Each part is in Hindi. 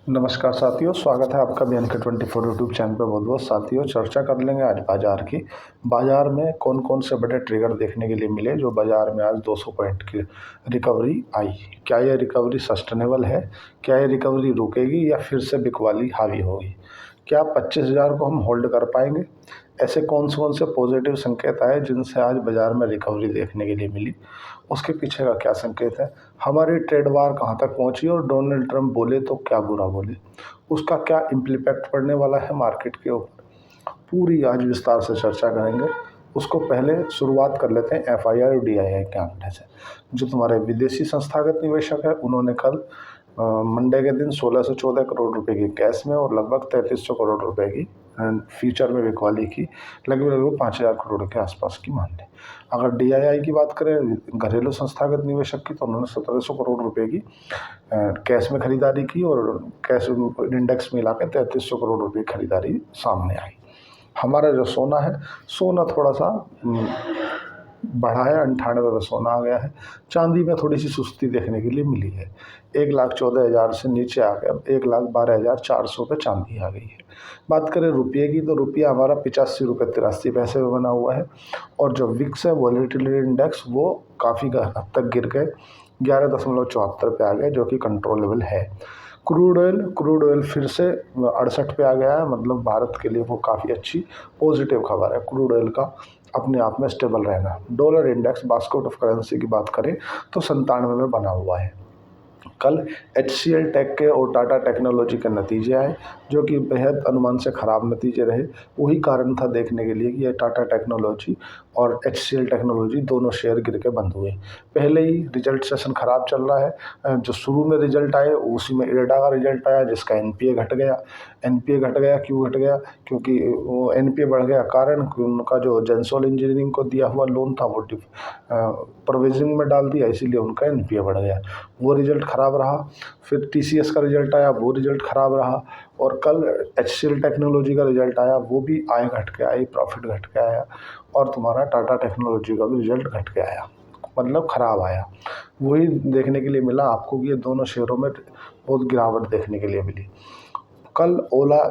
नमस्कार साथियों, स्वागत है आपका BNK24 यूट्यूब चैनल पर। बहुत बहुत साथियों, चर्चा कर लेंगे आज बाजार की। बाजार में कौन कौन से बड़े ट्रिगर देखने के लिए मिले जो बाजार में आज 200 पॉइंट की रिकवरी आई। क्या यह रिकवरी सस्टेनेबल है? क्या यह रिकवरी रुकेगी या फिर से बिकवाली हावी होगी? क्या 25,000 को हम होल्ड कर पाएंगे? ऐसे कौन से पॉजिटिव संकेत आए जिनसे आज बाजार में रिकवरी देखने के लिए मिली? उसके पीछे का क्या संकेत है? हमारी ट्रेड वार कहाँ तक पहुंची और डोनाल्ड ट्रंप बोले तो क्या बुरा बोले? उसका क्या इम्प्लीपैक्ट पड़ने वाला है मार्केट के ऊपर? पूरी आज विस्तार से चर्चा करेंगे। उसको पहले शुरुआत कर लेते हैं FII और DII के आंकड़े से। जो तुम्हारे विदेशी संस्थागत निवेशक है, उन्होंने कल मंडे के दिन 16 से 14 करोड़ रुपए की कैश में और लगभग 3300 करोड़ रुपए की फ्यूचर में बिकवाली की। लगभग 5,000 करोड़ के आसपास की मान ली। अगर DII की बात करें, घरेलू संस्थागत निवेशक की, तो उन्होंने 1700 करोड़ रुपए की कैश में खरीदारी की और कैश इंडेक्स में मिला के 3300 करोड़ रुपए की खरीदारी सामने आई। हमारा जो सोना है, सोना थोड़ा सा बढ़ा है, 98 पे सोना आ गया है। चांदी में थोड़ी सी सुस्ती देखने के लिए मिली है। 1,14,000 से नीचे आ गया, 1,12,400 पे चांदी आ गई है। बात करें रुपये की, तो रुपया हमारा 85 रुपये 83 पैसे में बना हुआ है। और जो विक्स है, वॉलेटिलिटी इंडेक्स, वो काफ़ी हद तक गिर गए, 11.74 पे आ गए, जो कि कंट्रोलेबल है। क्रूड ऑयल फिर से 68 पे आ गया है। मतलब भारत के लिए वो काफ़ी अच्छी पॉजिटिव खबर है क्रूड ऑयल का अपने आप में स्टेबल रहना। Dollar index, basket of currency की बात करें तो 97 में बना हुआ है। कल HCL टेक के और टाटा टेक्नोलॉजी के नतीजे आए, जो कि बेहद अनुमान से ख़राब नतीजे रहे। वही कारण था देखने के लिए कि ये टाटा टेक्नोलॉजी और HCL टेक्नोलॉजी दोनों शेयर गिर के बंद हुए। पहले ही रिजल्ट सेशन ख़राब चल रहा है। जो शुरू में रिजल्ट आए उसी में इरेडा का रिजल्ट आया, जिसका NPA घट गया। NPA घट गया, क्यों घट गया? क्योंकि वो NPA बढ़ गया, कारण उनका जो जेंसोल इंजीनियरिंग को दिया हुआ लोन था वो प्रोविजनिंग में डाल दिया, इसीलिए उनका NPA बढ़ गया। वो रिजल्ट ख़राब रहा। फिर TCS का रिजल्ट आया, वो रिजल्ट ख़राब रहा। और कल HCL टेक्नोलॉजी का रिजल्ट आया, वो भी आय घट के आई, प्रॉफिट घट के आया। और तुम्हारा टाटा टेक्नोलॉजी का भी रिजल्ट घट के आया, मतलब ख़राब आया। वही देखने के लिए मिला आपको कि ये दोनों शेयरों में बहुत गिरावट देखने के लिए मिली। कल ओला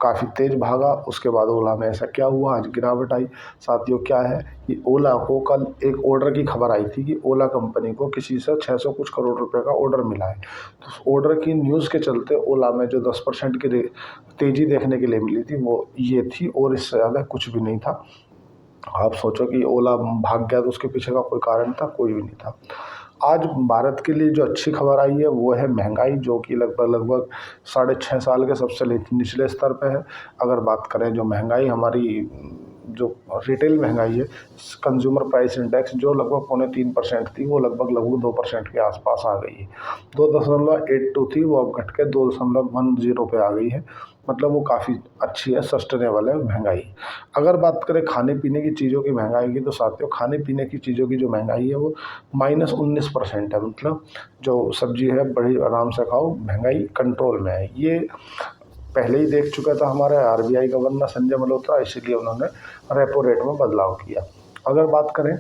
काफ़ी तेज़ भागा, उसके बाद ओला में ऐसा क्या हुआ, आज गिरावट आई। साथियों, क्या है कि ओला को कल एक ऑर्डर की खबर आई थी कि ओला कंपनी को किसी से 600 कुछ करोड़ रुपए का ऑर्डर मिला है। तो उस ऑर्डर की न्यूज़ के चलते ओला में जो 10% की तेज़ी देखने के लिए मिली थी, वो ये थी, और इससे ज़्यादा कुछ भी नहीं था। आप सोचो कि ओला भाग गया तो उसके पीछे का कोई कारण था? कोई भी नहीं था। आज भारत के लिए जो अच्छी खबर आई है वो है महंगाई, जो कि लगभग 6.5 साल के सबसे निचले स्तर पे है। अगर बात करें जो महंगाई हमारी, जो रिटेल महंगाई है, कंज्यूमर प्राइस इंडेक्स, जो लगभग 2.3% थी, वो लगभग 2% के आसपास आ गई है। 2.82 थी, वो अब घट के 2.10 पे आ गई है। मतलब वो काफ़ी अच्छी है, सस्टेनेबल है महंगाई। अगर बात करें खाने पीने की चीज़ों की महंगाई की, तो साथियों, खाने पीने की चीज़ों की जो महंगाई है वो -19% है। मतलब जो सब्जी है बड़ी आराम से खाओ, महंगाई कंट्रोल में है। ये पहले ही देख चुका था हमारे RBI गवर्नर संजय मल्होत्रा, इसीलिए उन्होंने रेपो रेट में बदलाव किया। अगर बात करें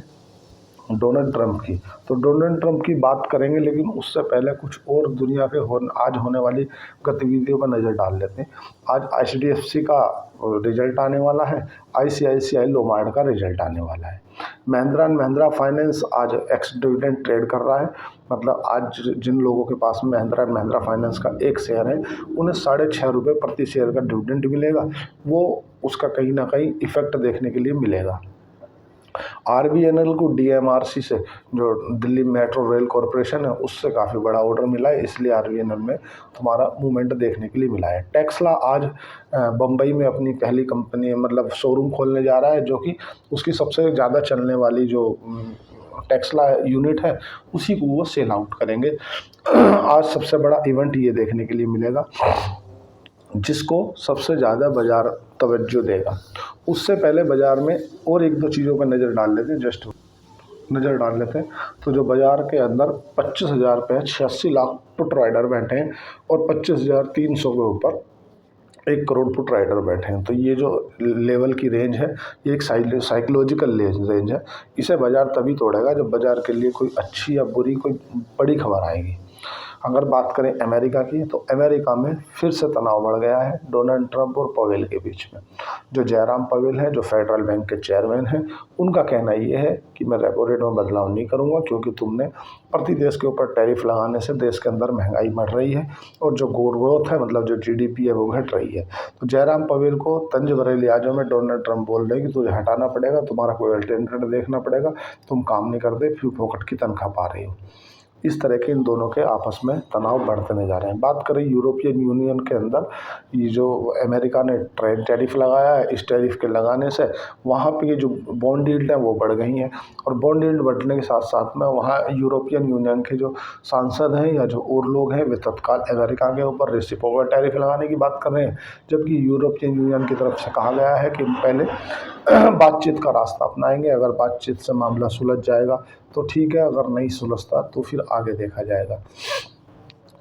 डोनाल्ड ट्रंप की, तो डोनाल्ड ट्रंप की बात करेंगे, लेकिन उससे पहले कुछ और दुनिया के आज होने वाली गतिविधियों पर नज़र डाल लेते हैं। आज HDFC का रिजल्ट आने वाला है, ICICI लोमार्ड का रिजल्ट आने वाला है। महिंद्रा एंड महिंद्रा फाइनेंस आज एक्स डिविडेंड ट्रेड कर रहा है। मतलब आज जिन लोगों के पास महिंद्रा एंड महिंद्रा फाइनेंस का एक शेयर है, उन्हें 6.5 रुपये प्रति शेयर का डिविडेंड मिलेगा। वो उसका कहीं ना कहीं इफेक्ट देखने के लिए मिलेगा। RVNL को DMRC से, जो दिल्ली मेट्रो रेल कॉरपोरेशन है, उससे काफ़ी बड़ा ऑर्डर मिला है, इसलिए RVNL में तुम्हारा मूवमेंट देखने के लिए मिला है। टेस्ला आज बम्बई में अपनी पहली कंपनी, मतलब शोरूम खोलने जा रहा है, जो कि उसकी सबसे ज़्यादा चलने वाली जो टेस्ला यूनिट है, उसी को वो सेल आउट करेंगे। आज सबसे बड़ा इवेंट ये देखने के लिए मिलेगा, जिसको सबसे ज़्यादा बाजार तवज्जो देगा। उससे पहले बाज़ार में और एक दो चीज़ों पर नज़र डाल लेते हैं। तो जो बाज़ार के अंदर 25,000 पे 86 लाख पुट राइडर बैठे हैं और 25,300 के ऊपर 1 करोड़ पुट राइडर बैठे हैं। तो ये जो लेवल की रेंज है, ये एक साइकोलॉजिकल रेंज है। इसे बाज़ार तभी तोड़ेगा जब बाज़ार के लिए कोई अच्छी या बुरी, कोई बड़ी खबर आएगी। अगर बात करें अमेरिका की, तो अमेरिका में फिर से तनाव बढ़ गया है डोनाल्ड ट्रंप और पवेल के बीच में। जो जयराम पवेल हैं, जो फेडरल बैंक के चेयरमैन हैं, उनका कहना ये है कि मैं रेपो रेट में बदलाव नहीं करूंगा, क्योंकि तुमने प्रति देश के ऊपर टैरिफ लगाने से देश के अंदर महंगाई बढ़ रही है और जो ग्रोथ है, मतलब जो जीडीपी है, वो घट रही है। तो जयराम पवेल को तंज भरे लिहाजों में डोनाल्ड ट्रंप बोल रहे हैं कि तुझे हटाना पड़ेगा, तुम्हारा कोई अल्टरनेटिव देखना पड़ेगा, तुम काम नहीं करते, फिर फोकट की तनख्वाह पा रही हो। इस तरह के इन दोनों के आपस में तनाव बढ़ते नहीं जा रहे हैं। बात करें यूरोपियन यूनियन के अंदर, ये जो अमेरिका ने ट्रेड टैरिफ लगाया है, इस टैरिफ के लगाने से वहाँ पे ये जो बॉन्ड यील्ड है वो बढ़ गई हैं, और बॉन्ड यील्ड बढ़ने के साथ साथ में वहाँ यूरोपियन यूनियन के जो सांसद हैं या जो और लोग हैं, वे तत्काल अमेरिका के ऊपर रेसिप्रोकल टैरिफ लगाने की बात कर रहे हैं। जबकि यूरोपियन यूनियन की तरफ से कहा गया है कि पहले बातचीत का रास्ता अपनाएंगे, अगर बातचीत से मामला सुलझ जाएगा तो ठीक है, अगर नहीं सुलझता तो फिर आगे देखा जाएगा।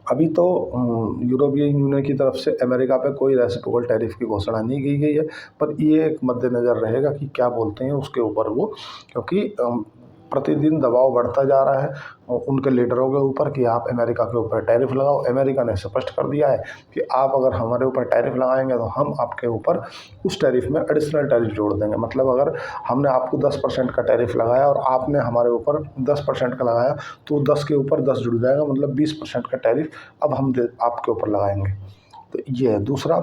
अभी तो यूरोपियन यूनियन की तरफ से अमेरिका पे कोई रेसिप्रोकल टैरिफ की घोषणा नहीं की गई है, पर ये एक मद्देनज़र रहेगा कि क्या बोलते हैं उसके ऊपर वो, क्योंकि प्रतिदिन दबाव बढ़ता जा रहा है उनके लीडरों के ऊपर कि आप अमेरिका के ऊपर टैरिफ लगाओ। अमेरिका ने स्पष्ट कर दिया है कि आप अगर हमारे ऊपर टैरिफ लगाएंगे तो हम आपके ऊपर उस टैरिफ में एडिशनल टैरिफ जोड़ देंगे। मतलब अगर हमने आपको 10% का टैरिफ लगाया और आपने हमारे ऊपर 10% का लगाया, तो 10 के ऊपर 10 जुड़ जाएगा, मतलब 20% का टैरिफ अब हम आपके ऊपर लगाएंगे। तो ये है। दूसरा,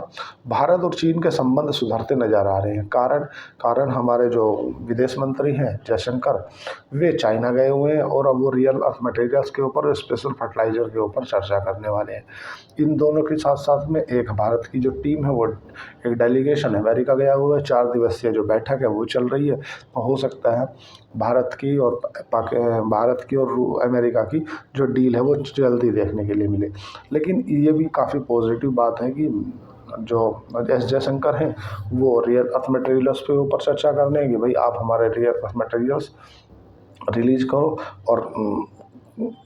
भारत और चीन के संबंध सुधरते नज़र आ रहे हैं। कारण हमारे जो विदेश मंत्री हैं जयशंकर, वे चाइना गए हुए हैं और अब वो रियल अर्थ मटेरियल्स के ऊपर, स्पेशल फर्टिलाइज़र के ऊपर चर्चा करने वाले हैं। इन दोनों के साथ साथ में एक भारत की जो टीम है, वो एक डेलीगेशन अमेरिका गया हुआ है। 4 दिवसीय जो बैठक है वो चल रही है। तो हो सकता है भारत की और अमेरिका की जो डील है वो जल्दी देखने के लिए मिले। लेकिन ये भी काफ़ी पॉजिटिव बात है कि जो एस जयशंकर हैं, वो रियर अर्थ मटेरियल्स के ऊपर चर्चा करने हैं कि भाई आप हमारे रियर अर्थ मटेरियल्स रिलीज करो, और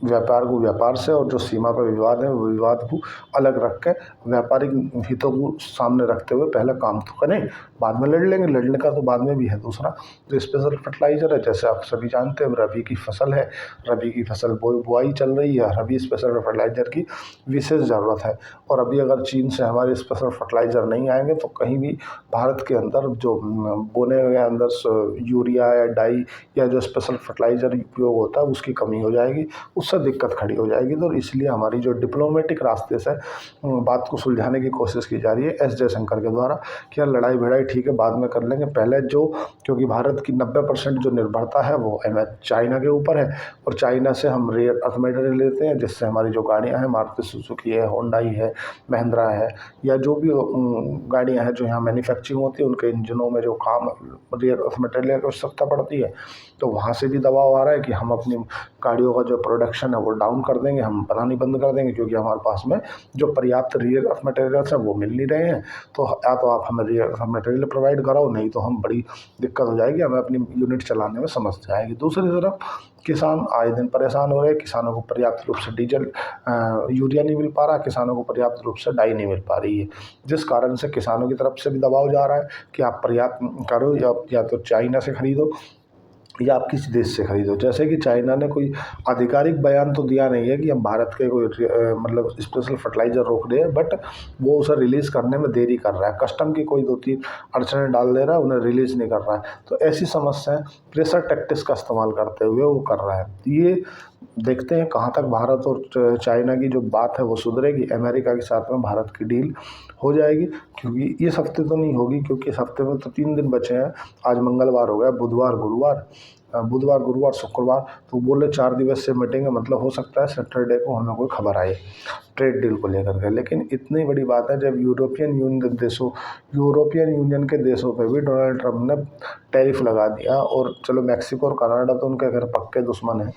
व्यापार को व्यापार से, और जो सीमा पर विवाद है वो विवाद को अलग रख के व्यापारिक हितों को सामने रखते हुए पहले काम तो करें, बाद में लड़ लेंगे। लड़ने का तो बाद में भी है। दूसरा, जो स्पेशल फर्टिलाइज़र है, जैसे आप सभी जानते हैं रबी की फसल है, रबी की फसल बुआई चल रही है, रबी स्पेशल फर्टिलाइज़र की विशेष ज़रूरत है। और अभी अगर चीन से हमारे स्पेशल फर्टिलाइज़र नहीं आएंगे तो कहीं भी भारत के अंदर जो बोने के अंदर यूरिया या डाई या जो स्पेशल फर्टिलाइज़र उपयोग होता है उसकी कमी हो जाएगी, उससे दिक्कत खड़ी हो जाएगी। तो इसलिए हमारी जो डिप्लोमेटिक रास्ते से बात को सुलझाने की कोशिश की जा रही है एस जयशंकर के द्वारा, कि यार लड़ाई भिड़ाई ठीक है बाद में कर लेंगे, पहले क्योंकि भारत की 90% जो निर्भरता है वो चाइना के ऊपर है, और चाइना से हम रेयर अर्थ मटेरियल लेते हैं, जिससे हमारी जो गाड़ियाँ हैं, मारुति सुजुकी है, होंडाई है, महिंद्रा है, या जो भी गाड़ियाँ हैं जो यहाँ मैन्युफैक्चरिंग होती है, उनके इंजनों में जो काम रेयर अर्थ मटेरियल की आवश्यकता पड़ती है, तो वहाँ से भी दबाव आ रहा है कि हम अपनी गाड़ियों का जो प्रोडक्शन है वो डाउन कर देंगे, हम बनानी बंद कर देंगे, क्योंकि हमारे पास में जो पर्याप्त रियर अर्थ मटेरियल्स हैं वो मिल नहीं रहे हैं। तो या तो आप हमें रियर अर्थ मटेरियल प्रोवाइड कराओ, नहीं तो हम बड़ी दिक्कत हो जाएगी, हमें अपनी यूनिट चलाने में समस्या आएगी। दूसरी तरफ किसान आए दिन परेशान हो रहे हैं। किसानों को पर्याप्त रूप से डीजल यूरिया नहीं मिल पा रहा, किसानों को पर्याप्त रूप से डाई नहीं मिल पा रही है, जिस कारण से किसानों की तरफ से भी दबाव जा रहा है कि आप पर्याप्त करो, या तो चाइना से खरीदो या आप किसी देश से खरीदो। जैसे कि चाइना ने कोई आधिकारिक बयान तो दिया नहीं है कि हम भारत के कोई मतलब स्पेशल फर्टिलाइज़र रोक रहे हैं, बट वो उसे रिलीज़ करने में देरी कर रहा है, कस्टम की कोई 2-3 अड़चनें डाल दे रहा है, उन्हें रिलीज़ नहीं कर रहा है। तो ऐसी समस्याएं प्रेशर टैक्टिक्स का इस्तेमाल करते हुए वो कर रहा है। ये देखते हैं कहाँ तक भारत और चाइना की जो बात है वो सुधरेगी, अमेरिका के साथ में भारत की डील हो जाएगी, क्योंकि इस हफ्ते तो नहीं होगी, क्योंकि इस हफ्ते में तो 3 दिन बचे हैं। आज मंगलवार हो गया, बुधवार गुरुवार शुक्रवार, तो बोले 4 दिवसीय मीटिंग है, मतलब हो सकता है सैटरडे को हमें कोई खबर आए ट्रेड डील को लेकर के। लेकिन इतनी बड़ी बात है, जब यूरोपियन यूनियन के देशों पे भी डोनाल्ड ट्रंप ने टैरिफ लगा दिया, और चलो मैक्सिको और कनाडा तो उनके घर पक्के दुश्मन हैं,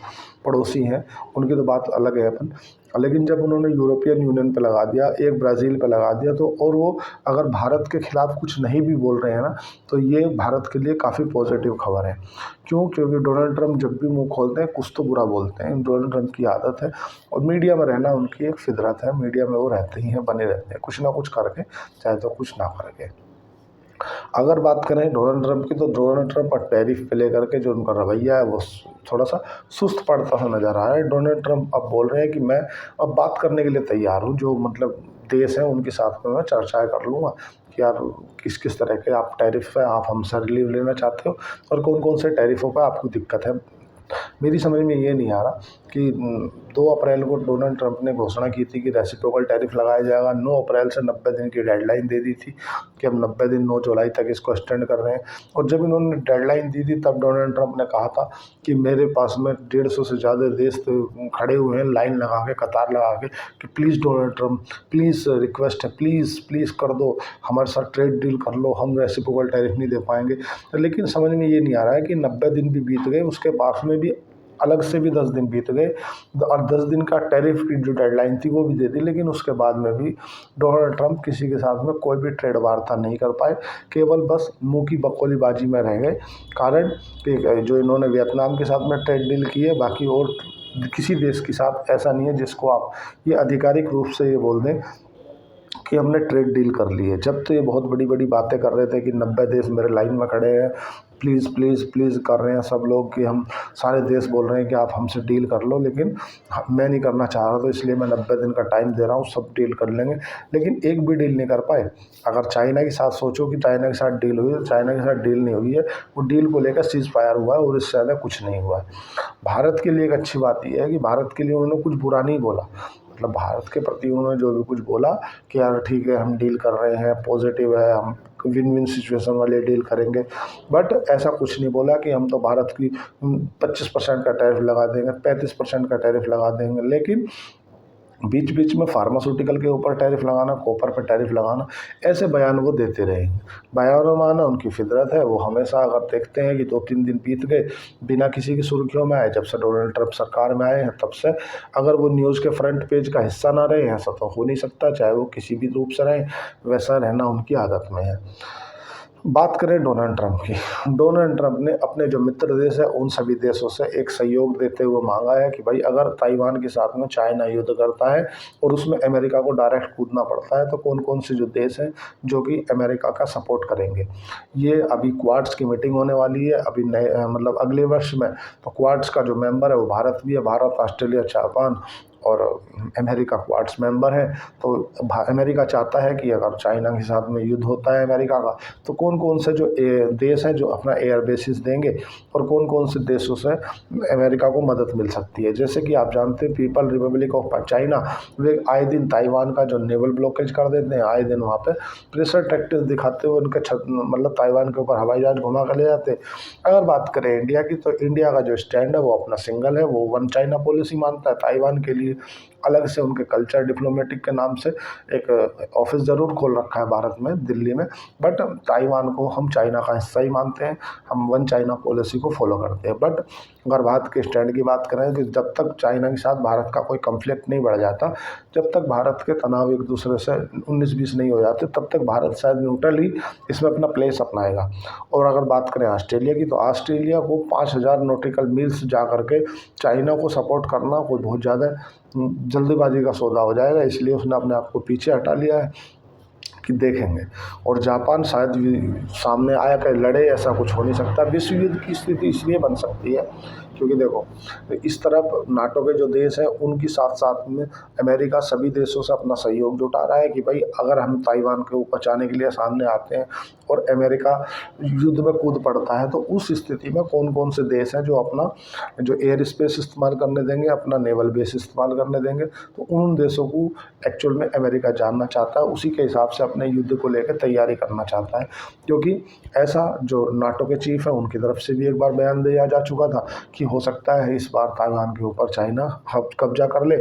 पड़ोसी हैं, उनकी तो बात अलग है अपन, लेकिन जब उन्होंने यूरोपियन यूनियन पे लगा दिया, एक ब्राज़ील पे लगा दिया, तो और वो अगर भारत के खिलाफ कुछ नहीं भी बोल रहे हैं ना, तो ये भारत के लिए काफ़ी पॉजिटिव खबर है। क्योंकि डोनाल्ड ट्रंप जब भी मुंह खोलते हैं कुछ तो बुरा बोलते हैं, डोनाल्ड ट्रंप की आदत है, और मीडिया में रहना उनकी एक फितरत है, मीडिया में वो रहते ही हैं, बने रहते हैं कुछ ना कुछ करके, चाहे तो कुछ ना करके। अगर बात करें डोनाल्ड ट्रंप की, तो डोनाल्ड ट्रंप और टैरिफ पे लेकर के जो उनका रवैया है वो थोड़ा सा सुस्त पड़ता हुआ नज़र आ रहा है। डोनाल्ड ट्रंप अब बोल रहे हैं कि मैं अब बात करने के लिए तैयार हूँ, जो मतलब देश है उनके साथ में मैं चर्चाएँ कर लूँगा कि यार किस किस तरह के आप टैरिफ है आप हमसे रिलीव लेना चाहते हो और कौन कौन से टैरिफों पर आपको दिक्कत है। मेरी समझ में ये नहीं आ रहा कि 2 अप्रैल को डोनाल्ड ट्रंप ने घोषणा की थी कि रेसिप्रोकल टैरिफ लगाया जाएगा। 9 अप्रैल से 90 दिन की डेडलाइन दे दी थी कि हम 90 दिन 9 जुलाई तक इसको एक्सटेंड कर रहे हैं। और जब इन्होंने डेडलाइन दी थी तब डोनाल्ड ट्रंप ने कहा था कि मेरे पास में 150 से ज़्यादा देश तो खड़े हुए हैं लाइन लगा के, कतार लगा के कि please Donald Trump, please request है, प्लीज़ प्लीज़ कर दो, हमारे साथ ट्रेड डील कर लो, हम रेसिप्रोकल टैरिफ नहीं दे पाएंगे। लेकिन समझ में ये नहीं आ रहा है कि 90 दिन भी बीत गए, उसके बाद में भी अलग से भी 10 दिन बीत गए और 10 दिन का टैरिफ की जो डेडलाइन थी वो भी दे दी, लेकिन उसके बाद में भी डोनाल्ड ट्रंप किसी के साथ में कोई भी ट्रेड वार्ता नहीं कर पाए, केवल बस मुंह की बकौलीबाजी में रह गए। कारण कि जो इन्होंने वियतनाम के साथ में ट्रेड डील की है, बाकी और किसी देश के साथ ऐसा नहीं है जिसको आप ये आधिकारिक रूप से ये बोल दें कि हमने ट्रेड डील कर ली है। जब तो ये बहुत बड़ी बड़ी बातें कर रहे थे कि 90 देश मेरे लाइन में खड़े हैं, प्लीज़ प्लीज़ प्लीज़ कर रहे हैं सब लोग कि हम सारे देश बोल रहे हैं कि आप हमसे डील कर लो, लेकिन मैं नहीं करना चाह रहा, तो इसलिए मैं 90 दिन का टाइम दे रहा हूँ, सब डील कर लेंगे। लेकिन एक भी डील नहीं कर पाए। अगर चाइना के साथ सोचो कि चाइना के साथ डील हुई है, तो चाइना के साथ डील नहीं हुई है। वो डील को लेकर सीज़ फायर हुआ है और इससे ज़्यादा कुछ नहीं हुआ है। भारत के लिए एक अच्छी बात यह है कि भारत के लिए उन्होंने कुछ बुरा नहीं बोला, मतलब भारत के प्रति उन्होंने जो भी कुछ बोला कि यार ठीक है हम डील कर रहे हैं, पॉजिटिव है, हम विन विन सिचुएशन वाले डील करेंगे। बट ऐसा कुछ नहीं बोला कि हम तो भारत की 25% का टैरिफ लगा देंगे, 35% का टैरिफ लगा देंगे। लेकिन बीच बीच में फार्मास्यूटिकल के ऊपर टैरिफ लगाना, कॉपर पर टैरिफ लगाना, ऐसे बयान वो देते रहेंगे। बयानों माना उनकी फितरत है। वो हमेशा अगर देखते हैं कि 2-3 दिन बीत गए बिना किसी की सुर्खियों में आए, जब से डोनाल्ड ट्रंप सरकार में आए हैं तब से, अगर वो न्यूज़ के फ्रंट पेज का हिस्सा ना रहे, ऐसा तो हो नहीं सकता, चाहे वो किसी भी रूप से रहें, वैसा रहना उनकी आदत में है। बात करें डोनाल्ड ट्रंप की, डोनाल्ड ट्रंप ने अपने जो मित्र देश है उन सभी देशों से एक सहयोग देते हुए मांगा है कि भाई अगर ताइवान के साथ में चाइना युद्ध करता है और उसमें अमेरिका को डायरेक्ट कूदना पड़ता है, तो कौन कौन से जो देश हैं जो कि अमेरिका का सपोर्ट करेंगे। ये अभी क्वाड्स की मीटिंग होने वाली है अभी नए मतलब अगले वर्ष में। तो क्वाड्स का जो मेंबर है वो भारत भी है, भारत, ऑस्ट्रेलिया, जापान और अमेरिका क्वाड्स मेंबर है। तो अमेरिका चाहता है कि अगर चाइना के साथ में युद्ध होता है अमेरिका का, तो कौन कौन से जो देश हैं जो अपना एयर बेसिस देंगे और कौन कौन से देशों से अमेरिका को मदद मिल सकती है। जैसे कि आप जानते हैं पीपल रिपब्लिक ऑफ चाइना, वे आए दिन ताइवान का जो नेवल ब्लॉकेज कर देते हैं, आए दिन वहाँ पे प्रेशर टैक्टिक्स दिखाते हुए उनके मतलब ताइवान के ऊपर हवाई जहाज घुमा कर ले जाते। अगर बात करें इंडिया की, तो इंडिया का जो स्टैंड है वो अपना सिंगल है, वो वन चाइना पॉलिसी मानता है। ताइवान के लिए अलग से उनके कल्चर डिप्लोमेटिक के नाम से एक ऑफिस ज़रूर खोल रखा है भारत में, दिल्ली में, बट ताइवान को हम चाइना का हिस्सा ही मानते हैं, हम वन चाइना पॉलिसी को फॉलो करते हैं। बट अगर भारत के स्टैंड की बात करें कि जब तक चाइना के साथ भारत का कोई कन्फ्लिक्ट नहीं बढ़ जाता, जब तक भारत के तनाव एक दूसरे से 19-20 नहीं हो जाते, तब तक भारत शायद न्यूट्रल ही इसमें अपना प्लेस अपनाएगा। और अगर बात करें ऑस्ट्रेलिया की, तो ऑस्ट्रेलिया को 5000 नॉटिकल मील्स जा करके चाइना को सपोर्ट करना कोई बहुत ज़्यादा जल्दबाजी का सौदा हो जाएगा, इसलिए उसने अपने आप को पीछे हटा लिया है कि देखेंगे। और जापान शायद सामने आया कि लड़े, ऐसा कुछ हो नहीं सकता। विश्व युद्ध की स्थिति इसलिए बन सकती है क्योंकि देखो इस तरफ नाटो के जो देश हैं उनकी साथ साथ में अमेरिका सभी देशों से अपना सहयोग जुटा रहा है कि भाई अगर हम ताइवान को बचाने के लिए सामने आते हैं और अमेरिका युद्ध में कूद पड़ता है, तो उस स्थिति में कौन कौन से देश हैं जो अपना जो एयर स्पेस इस्तेमाल करने देंगे, अपना नेवल बेस इस्तेमाल करने देंगे। तो उन देशों को एक्चुअल में अमेरिका जानना चाहता है, उसी के हिसाब से अपने युद्ध को लेकर तैयारी करना चाहता है। क्योंकि ऐसा जो नाटो के चीफ है उनकी तरफ से भी एक बार बयान दिया जा चुका था कि हो सकता है इस बार ताइवान के ऊपर चाइना कब्जा कर ले,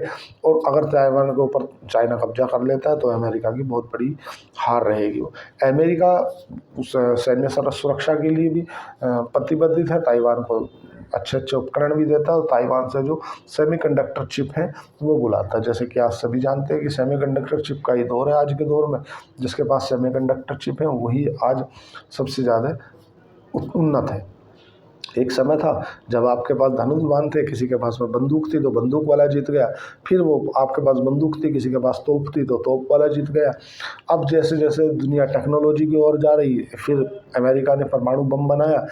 और अगर ताइवान के ऊपर चाइना कब्जा कर लेता है तो अमेरिका की बहुत बड़ी हार रहेगी। अमेरिका उस सैन्य सुरक्षा के लिए भी प्रतिबद्ध है, ताइवान को अच्छे अच्छे उपकरण भी देता है और ताइवान से जो सेमीकंडक्टर चिप है वो बुलाता है। जैसे कि आज सभी जानते हैं कि सेमीकंडक्टर चिप का ही दौर है आज के दौर में, जिसके पास सेमीकंडक्टर चिप है वही आज सबसे ज़्यादा उन्नत है। एक समय था जब आपके पास धनुष बाण थे, किसी के पास में बंदूक थी तो बंदूक वाला जीत गया, फिर वो आपके पास बंदूक थी, किसी के पास तोप थी तो तोप वाला जीत गया। अब जैसे जैसे दुनिया टेक्नोलॉजी की ओर जा रही है, फिर अमेरिका ने परमाणु बम बनाया,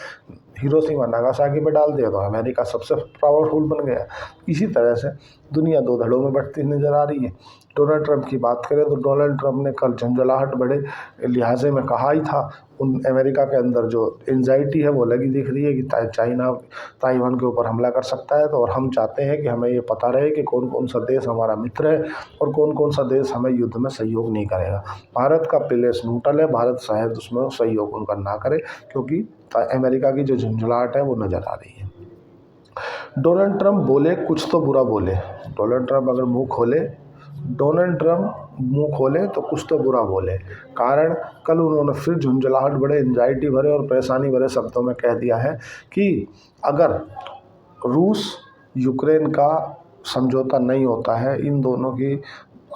हिरोशिमा नागासाकी पे डाल दिया तो अमेरिका सबसे पावरफुल बन गया। इसी तरह से दुनिया दो धड़ों में बढ़ती नजर आ रही है। डोनाल्ड ट्रंप की बात करें तो डोनाल्ड ट्रंप ने कल झंझलाहट बड़े लिहाजे में कहा ही था, उन अमेरिका के अंदर जो एंजाइटी है वो लगी दिख रही है कि चाइना ताइवान के ऊपर हमला कर सकता है, तो और हम चाहते हैं कि हमें ये पता रहे कि कौन कौन सा देश हमारा मित्र है और कौन कौन सा देश हमें युद्ध में सहयोग नहीं करेगा। भारत का प्लेस न्यूट्रल है, भारत शायद उसमें सहयोग उनका ना करे, क्योंकि अमेरिका की जो झंझलाहट है वो नज़र आ रही है। डोनाल्ड ट्रंप बोले कुछ तो बुरा बोले, डोनाल्ड ट्रंप अगर मुंह खोले, डोनाल्ड ट्रंप मुंह खोले तो कुछ तो बुरा बोले। कारण कल उन्होंने फिर झुंझलाहट बड़े एंजाइटी भरे और परेशानी भरे शब्दों में कह दिया है कि अगर रूस यूक्रेन का समझौता नहीं होता है, इन दोनों की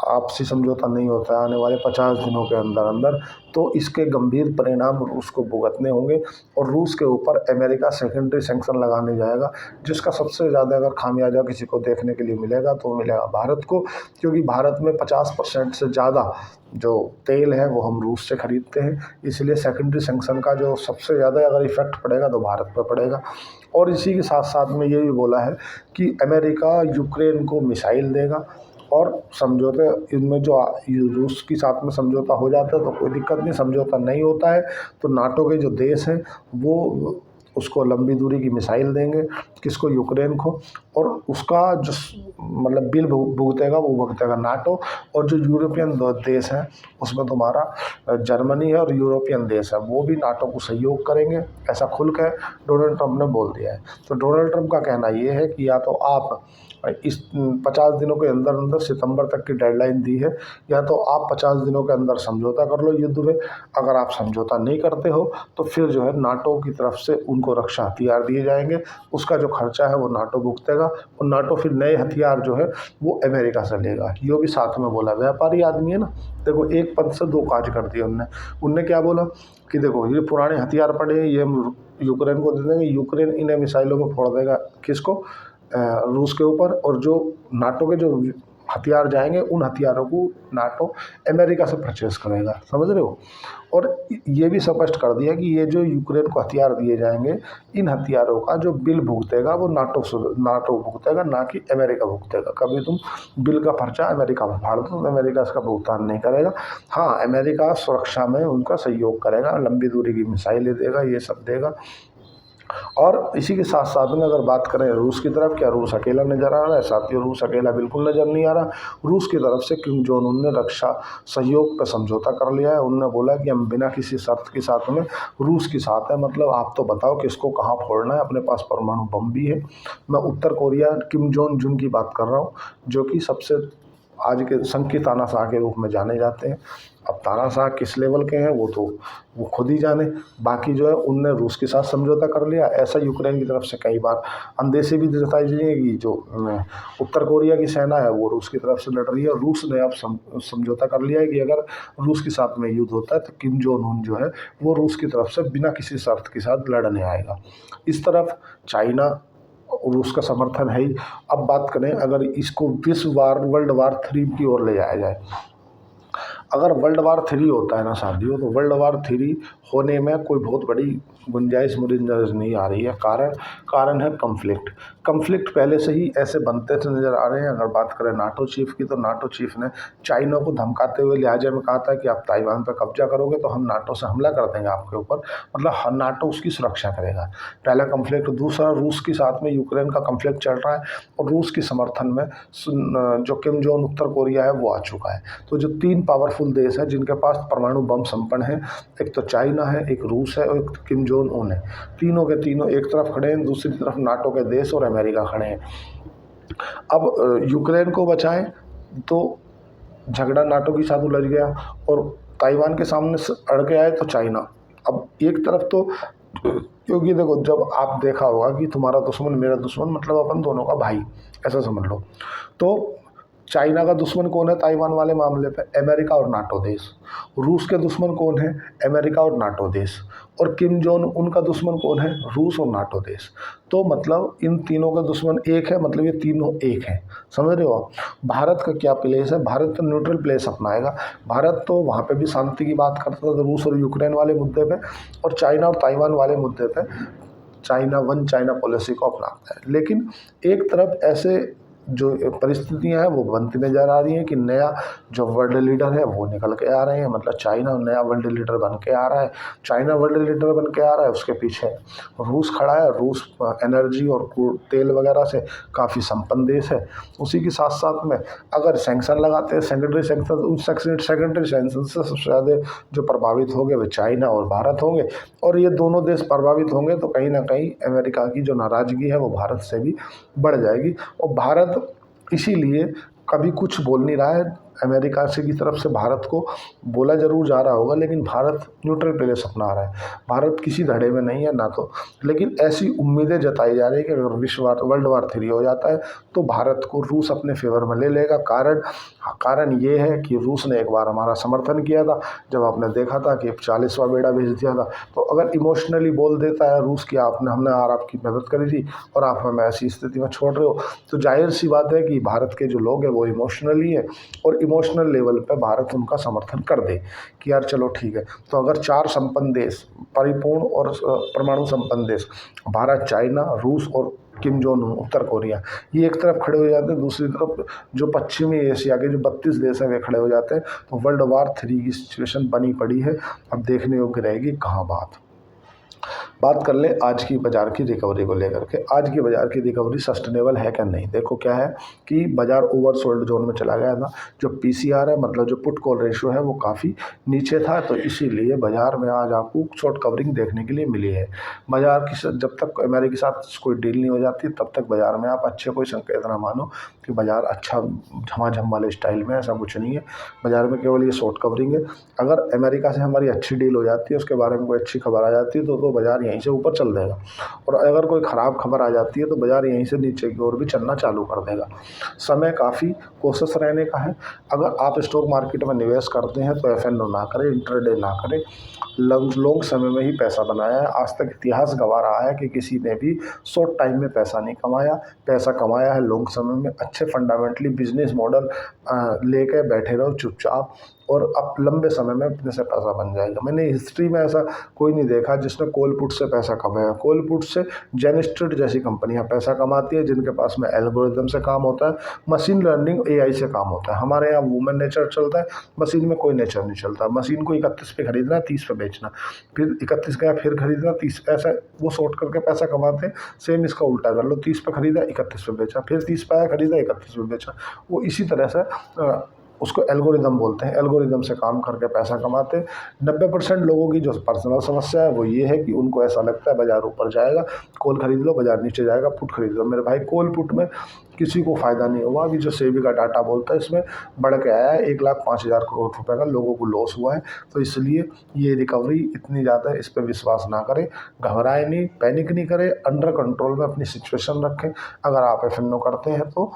आपसी समझौता नहीं होता है आने वाले 50 दिनों के अंदर अंदर, तो इसके गंभीर परिणाम रूस को भुगतने होंगे और रूस के ऊपर अमेरिका सेकेंडरी सैंक्शन लगाने जाएगा, जिसका सबसे ज़्यादा अगर खामियाजा किसी को देखने के लिए मिलेगा तो मिलेगा भारत को, क्योंकि भारत में 50% से ज़्यादा जो तेल है वो हम रूस से खरीदते हैं। इसलिए सेकेंडरी सैंक्शन का जो सबसे ज़्यादा अगर इफेक्ट पड़ेगा तो भारत पर पड़ेगा। और इसी के साथ साथ में ये भी बोला है कि अमेरिका यूक्रेन को मिसाइल देगा और समझौते इनमें जो रूस के साथ में समझौता हो जाता है तो कोई दिक्कत नहीं, समझौता नहीं होता है तो नाटो के जो देश हैं वो उसको लंबी दूरी की मिसाइल देंगे, किसको, यूक्रेन को, और उसका जो मतलब बिल भुगतेगा वो भुगतेगा नाटो। और जो यूरोपियन देश हैं उसमें तुम्हारा जर्मनी है और यूरोपियन देश है वो भी नाटो को सहयोग करेंगे, ऐसा खुल कर डोनाल्ड ट्रंप ने बोल दिया है। तो डोनाल्ड ट्रंप का कहना ये है कि या तो आप इस 50 दिनों के अंदर अंदर सितंबर तक की डेडलाइन दी है, या तो आप 50 दिनों के अंदर समझौता कर लो युद्ध में। अगर आप समझौता नहीं करते हो तो फिर जो है नाटो की तरफ से उनको रक्षा हथियार दिए जाएंगे, उसका जो खर्चा है वो नाटो भुगतेगा और नाटो फिर नए हथियार जो है वो अमेरिका से लेगा। ये भी साथ में बोला, व्यापारी आदमी है ना, देखो एक पद से दो काज कर दिए उनने क्या बोला कि देखो ये पुराने हथियार पड़े हैं, ये हम यूक्रेन को दे देंगे, यूक्रेन इन्हें मिसाइलों में फोड़ देगा, किसको, रूस के ऊपर, और जो नाटो के जो हथियार जाएंगे उन हथियारों को नाटो अमेरिका से परचेस करेगा, समझ रहे हो। और ये भी स्पष्ट कर दिया कि ये जो यूक्रेन को हथियार दिए जाएंगे, इन हथियारों का जो बिल भुगतेगा वो नाटो भुगतेगा, ना कि अमेरिका भुगतेगा। कभी तुम बिल का खर्चा अमेरिका में फाड़ दो तो अमेरिका इसका भुगतान नहीं करेगा। हाँ, अमेरिका सुरक्षा में उनका सहयोग करेगा, लंबी दूरी की मिसाइलें देगा, ये सब देगा। और इसी के साथ साथ में अगर बात करें रूस की तरफ, क्या रूस अकेला नज़र आ रहा है? साथियों, रूस अकेला बिल्कुल नज़र नहीं आ रहा। रूस की तरफ से किम जोंग उन ने रक्षा सहयोग पर समझौता कर लिया है। उन्होंने बोला कि हम बिना किसी शर्त के साथ में रूस के साथ है, मतलब आप तो बताओ किसको कहाँ फोड़ना है, अपने पास परमाणु बम भी है। मैं उत्तर कोरिया किम जोंग उन की बात कर रहा हूँ, जो कि सबसे आज के संघ की तानाशाह के रूप में जाने जाते हैं। अब तानाशाह किस लेवल के हैं वो खुद ही जाने। बाकी जो है उनने रूस के साथ समझौता कर लिया। ऐसा यूक्रेन की तरफ से कई बार अंदेशे भी जताई गई है कि जो उत्तर कोरिया की सेना है वो रूस की तरफ से लड़ रही है। रूस ने अब समझौता कर लिया है कि अगर रूस के साथ में युद्ध होता है तो किम जोंग उन जो है वो रूस की तरफ से बिना किसी शर्त के साथ लड़ने आएगा। इस तरफ चाइना रूस का समर्थन है ही। अब बात करें अगर इसको वर्ल्ड वार 3 की ओर ले जाया जाए, अगर वर्ल्ड वार 3 होता है ना साथियों, तो वर्ल्ड वार 3 होने में कोई बहुत बड़ी गुंजाइश मुझे नज़र नहीं आ रही है। कारण है कन्फ्लिक्ट पहले से ही ऐसे बनते थे नज़र आ रहे हैं। अगर बात करें नाटो चीफ की, तो नाटो चीफ ने चाइना को धमकाते हुए लिहाजे में कहा था कि आप ताइवान पर कब्जा करोगे तो हम नाटो से हमला कर देंगे आपके ऊपर, मतलब नाटो उसकी सुरक्षा करेगा। पहला कन्फ्लिक्ट। दूसरा, रूस के साथ में यूक्रेन का कन्फ्लिक्ट चल रहा है और रूस के समर्थन में जो किम जोंग उत्तर कोरिया है वो आ चुका है। तो जो 3 पावरफुल देश हैं जिनके पास परमाणु बम संपन्न है, एक तो चाइना है, एक रूस है और एक किम जोंग उन है। तीनों के तीनों एक तरफ खड़े हैं, दूसरी तरफ नाटो के देश और अमेरिका खड़े हैं। अब यूक्रेन को बचाएं तो झगड़ा नाटो के साथ उलझ गया, और ताइवान के सामने अड़ के आए तो चाइना। अब एक तरफ तो क्योंकि देखो, जब आप देखा होगा कि तुम्हारा दुश्मन मेरा दुश्मन, मतलब अपन दोनों का भाई, ऐसा समझ लो। तो चाइना का दुश्मन कौन है ताइवान वाले मामले पे? अमेरिका और नाटो देश। रूस के दुश्मन कौन है? अमेरिका और नाटो देश। और किम जोंग उनका दुश्मन कौन है? रूस और नाटो देश। तो मतलब इन तीनों का दुश्मन एक है, मतलब ये तीनों एक हैं। समझ रहे हो आप? भारत का क्या प्लेस है? भारत तो न्यूट्रल प्लेस अपनाएगा। भारत तो वहाँ पे भी शांति की बात करता था रूस और यूक्रेन वाले मुद्दे पे, और चाइना और ताइवान वाले मुद्दे पे चाइना वन चाइना पॉलिसी को अपनाता है। लेकिन एक तरफ ऐसे जो परिस्थितियां हैं वो बनती नज़र आ रही हैं कि नया जो वर्ल्ड लीडर है वो निकल के आ रहे हैं, मतलब चाइना नया वर्ल्ड लीडर बन के आ रहा है। चाइना वर्ल्ड लीडर बन के आ रहा है, उसके पीछे रूस खड़ा है। रूस एनर्जी और तेल वगैरह से काफ़ी संपन्न देश है। उसी के साथ साथ में अगर सैंक्शन लगाते हैं, सेकेंडरी सैंक्शन, उस सेकेंडरी सैंक्शन से सबसे ज़्यादा जो प्रभावित होंगे वे चाइना और भारत होंगे। और ये दोनों देश प्रभावित होंगे तो कहीं ना कहीं अमेरिका की जो नाराज़गी है वो भारत से भी बढ़ जाएगी। और भारत इसीलिए कभी कुछ बोल नहीं रहा है। अमेरिका से की तरफ से भारत को बोला जरूर जा रहा होगा, लेकिन भारत न्यूट्रल प्लेस अपना रहा है। भारत किसी धड़े में नहीं है ना तो। लेकिन ऐसी उम्मीदें जताई जा रही है कि अगर वर्ल्ड वार 3 हो जाता है तो भारत को रूस अपने फेवर में ले लेगा। कारण ये है कि रूस ने एक बार हमारा समर्थन किया था, जब आपने देखा था कि 40वां बेड़ा भेज दिया था। तो अगर इमोशनली बोल देता है रूस की हमने आपकी मदद करी थी और आप हमें ऐसी स्थिति में छोड़ रहे हो, तो जाहिर सी बात है कि भारत के जो लोग हैं वो इमोशनली है, और इमोशनल लेवल पे भारत उनका समर्थन कर दे कि यार चलो ठीक है। तो अगर 4 संपन्न देश, परिपूर्ण और परमाणु संपन्न देश, भारत, चाइना, रूस और किम जोंग उन उत्तर कोरिया, ये एक तरफ खड़े हो जाते हैं, दूसरी तरफ जो पश्चिमी एशिया के जो 32 देश हैं वे खड़े हो जाते हैं, तो वर्ल्ड वार 3 की सिचुएशन बनी पड़ी है। अब देखने योग्य रहेगी कहाँ बात कर ले आज की बाजार की रिकवरी को लेकर के। आज की बाजार की रिकवरी सस्टेनेबल है क्या नहीं? देखो क्या है कि बाजार ओवरसोल्ड जोन में चला गया था। जो पीसीआर है, मतलब जो पुट कॉल रेशियो है, वो काफ़ी नीचे था, तो इसीलिए बाजार में आज आपको शॉर्ट कवरिंग देखने के लिए मिली है। बाजार की जब तक अमेरिका के साथ कोई डील नहीं हो जाती तब तक बाजार में आप अच्छे कोई संकेत ना मानो कि बाजार अच्छा झमाझम वाले स्टाइल में, ऐसा कुछ नहीं है। बाजार में केवल ये शॉर्ट कवरिंग है। अगर अमेरिका से हमारी अच्छी डील हो जाती है, उसके बारे में कोई अच्छी खबर आ जाती है तो बाजार यहीं से ऊपर चल देगा, और अगर कोई ख़राब खबर आ जाती है तो बाजार यहीं से नीचे की ओर भी चलना चालू कर देगा। समय काफ़ी कोशिश रहने का है। अगर आप स्टॉक मार्केट में निवेश करते हैं तो एफएनओ ना करें, इंट्राडे ना करें। लॉन्ग समय में ही पैसा बनाया है। आज तक इतिहास गवाह रहा है कि किसी ने भी शॉर्ट टाइम में पैसा नहीं कमाया। पैसा कमाया है लॉन्ग समय में। अच्छे फंडामेंटली बिजनेस मॉडल लेके बैठे रहो चुपचाप, और अब लंबे समय में अपने से पैसा बन जाएगा। मैंने हिस्ट्री में ऐसा कोई नहीं देखा जिसने कोल पुट से पैसा कमाया। कोल पुट से जेन स्ट्रीट जैसी कंपनियां पैसा कमाती है, जिनके पास में एल्गोरिदम से काम होता है, मशीन लर्निंग एआई से काम होता है। हमारे यहाँ वुमन नेचर चलता है, मशीन में कोई नेचर नहीं चलता। मशीन को 31 पे खरीदना, 30 पे बेचना, फिर 31 का फिर खरीदना 30, ऐसा वो शॉर्ट करके पैसा कमाते हैं। सेम इसका उल्टा कर लो, 30 पे खरीदा 31 पे बेचा, फिर 30 पे आया खरीदा 31 पे बेचा। वो इसी तरह से उसको एल्गोरिदम बोलते हैं। एल्गोरिदम से काम करके पैसा कमाते हैं। 90% लोगों की जो पर्सनल समस्या है वो ये है कि उनको ऐसा लगता है बाजार ऊपर जाएगा, कॉल खरीद लो, बाजार नीचे जाएगा, पुट खरीद लो। मेरे भाई, कॉल पुट में किसी को फ़ायदा नहीं हुआ। अभी जो सेबी का डाटा बोलता है इसमें बढ़ के आया है 1,05,000 करोड़ रुपए का लोगों को लॉस हुआ है। तो इसलिए ये रिकवरी इतनी ज़्यादा, इस पर विश्वास ना करें, घबराए नहीं, पैनिक नहीं करें, अंडर कंट्रोल में अपनी सिचुएशन रखें। अगर आप एफएनओ करते हैं तो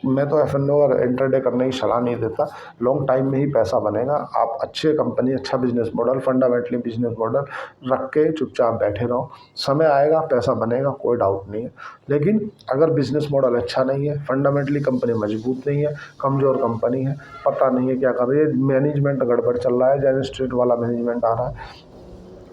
मैं तो एफएनओ और इंटरडे करने की सलाह नहीं देता। लॉन्ग टाइम में ही पैसा बनेगा। आप अच्छे कंपनी, अच्छा business model, fundamentally business model रख के चुपचाप बैठे रहो। समय आएगा, पैसा बनेगा, कोई डाउट नहीं है। लेकिन अगर बिजनेस मॉडल अच्छा नहीं है, फंडामेंटली कंपनी मजबूत नहीं है, कमज़ोर कंपनी है, पता नहीं है क्या कर रही है, मैनेजमेंट गड़बड़ चल रहा है, जेन स्ट्रीट वाला मैनेजमेंट आ रहा है,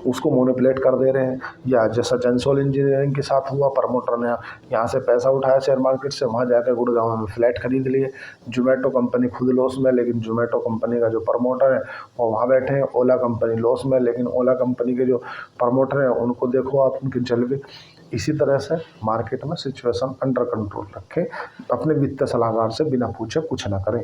उसको मोनिपुलेट कर दे रहे हैं, या जैसा जेंसोल इंजीनियरिंग के साथ हुआ, प्रमोटर ने यहाँ से पैसा उठाया शेयर मार्केट से, वहाँ जाकर गुड़गांव में फ्लैट खरीद लिए। जोमेटो कंपनी खुद लॉस में, लेकिन जोमेटो कंपनी का जो प्रमोटर है वो वहाँ बैठे हैं। ओला कंपनी लॉस में, लेकिन ओला कंपनी के जो प्रमोटर हैं उनको देखो आप, उनके जलवे। इसी तरह से मार्केट में सिचुएशन अंडर कंट्रोल रखें। अपने वित्तीय सलाहकार से बिना पूछे कुछ ना करें।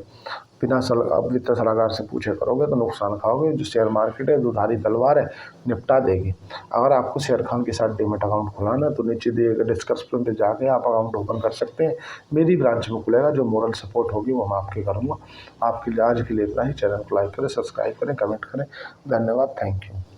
बिना वित्तीय सलाहकार से पूछे करोगे तो नुकसान खाओगे। जो शेयर मार्केट है दुधारी तलवार है, निपटा देगी। अगर आपको शेर खान के साथ डीमैट अकाउंट खुलाना है तो नीचे दिए गए डिस्क्रिप्शन पे जाके आप अकाउंट ओपन कर सकते हैं। मेरी ब्रांच में खुलेगा, जो मॉरल सपोर्ट होगी वो मैं आपकी करूँगा। आपके लिए आज के लिए इतना ही। चैनल को लाइक करें, सब्सक्राइब करें, कमेंट करें। धन्यवाद, थैंक यू।